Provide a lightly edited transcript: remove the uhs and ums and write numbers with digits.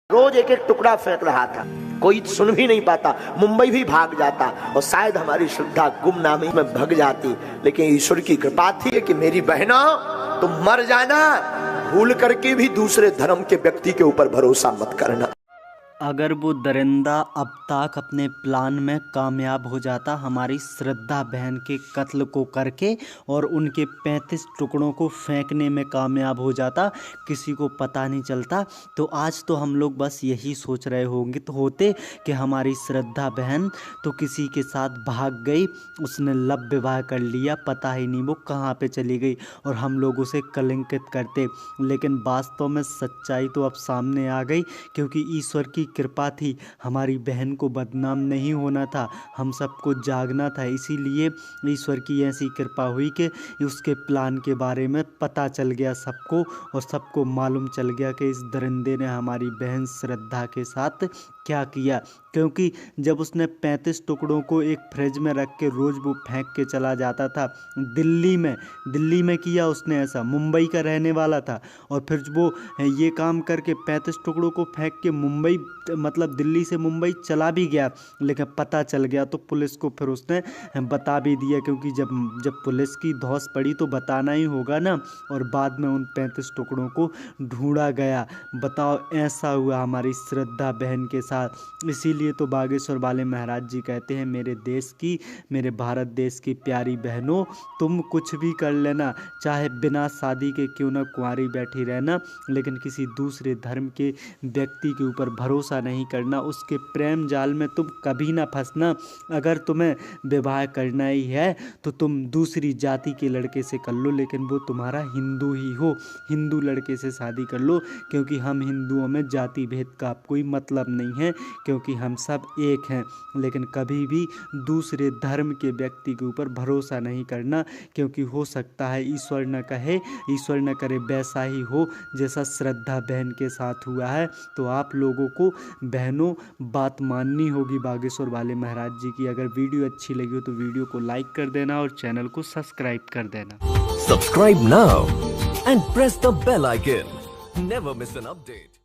रोज एक एक टुकड़ा फेंक रहा था, कोई सुन भी नहीं पाता, मुंबई भी भाग जाता और शायद हमारी श्रद्धा गुमनामी में भग जाती। लेकिन ईश्वर की कृपा थी कि मेरी बहनों तुम मर जाना, भूल करके भी दूसरे धर्म के व्यक्ति के ऊपर भरोसा मत करना। अगर वो दरिंदा अब तक अपने प्लान में कामयाब हो जाता हमारी श्रद्धा बहन के कत्ल को करके और उनके 35 टुकड़ों को फेंकने में कामयाब हो जाता, किसी को पता नहीं चलता, तो आज तो हम लोग बस यही सोच रहे होंगे तो होते कि हमारी श्रद्धा बहन तो किसी के साथ भाग गई, उसने लव विवाह कर लिया, पता ही नहीं वो कहाँ पे चली गई और हम लोग उसे कलंकित करते। लेकिन वास्तव में सच्चाई तो अब सामने आ गई, क्योंकि ईश्वर की कृपा थी, हमारी बहन को बदनाम नहीं होना था, हम सबको जागना था। इसीलिए ईश्वर की ऐसी कृपा हुई कि उसके प्लान के बारे में पता चल गया सबको और सबको मालूम चल गया कि इस दरिंदे ने हमारी बहन श्रद्धा के साथ क्या किया। क्योंकि जब उसने 35 टुकड़ों को एक फ्रिज में रख के रोज़ वो फेंक के चला जाता था, दिल्ली में किया उसने ऐसा, मुंबई का रहने वाला था, और फिर वो ये काम करके 35 टुकड़ों को फेंक के मुंबई मतलब दिल्ली से मुंबई चला भी गया। लेकिन पता चल गया तो पुलिस को फिर उसने बता भी दिया, क्योंकि जब पुलिस की धौंस पड़ी तो बताना ही होगा ना। और बाद में उन 35 टुकड़ों को ढूंढा गया। बताओ, ऐसा हुआ हमारी श्रद्धा बहन के साथ। इसीलिए तो बागेश्वर वाले महाराज जी कहते हैं, मेरे भारत देश की प्यारी बहनों, तुम कुछ भी कर लेना, चाहे बिना शादी के क्यों ना कुंवारी बैठी रहना, लेकिन किसी दूसरे धर्म के व्यक्ति के ऊपर भरोसा नहीं करना, उसके प्रेम जाल में तुम कभी ना फंसना। अगर तुम्हें विवाह करना ही है तो तुम दूसरी जाति के लड़के से कर लो, लेकिन वो तुम्हारा हिंदू ही हो, हिंदू लड़के से शादी कर लो, क्योंकि हम हिंदुओं में जाति भेद का कोई मतलब नहीं है, क्योंकि हम सब एक हैं। लेकिन कभी भी दूसरे धर्म के व्यक्ति के ऊपर भरोसा नहीं करना, क्योंकि हो सकता है ईश्वर न करे वैसा ही हो जैसा श्रद्धा बहन के साथ हुआ है। तो आप लोगों को बहनों बात माननी होगी बागेश्वर वाले महाराज जी की। अगर वीडियो अच्छी लगी हो तो वीडियो को लाइक कर देना और चैनल को सब्सक्राइब कर देना। Subscribe now and press the bell icon. Never miss an update.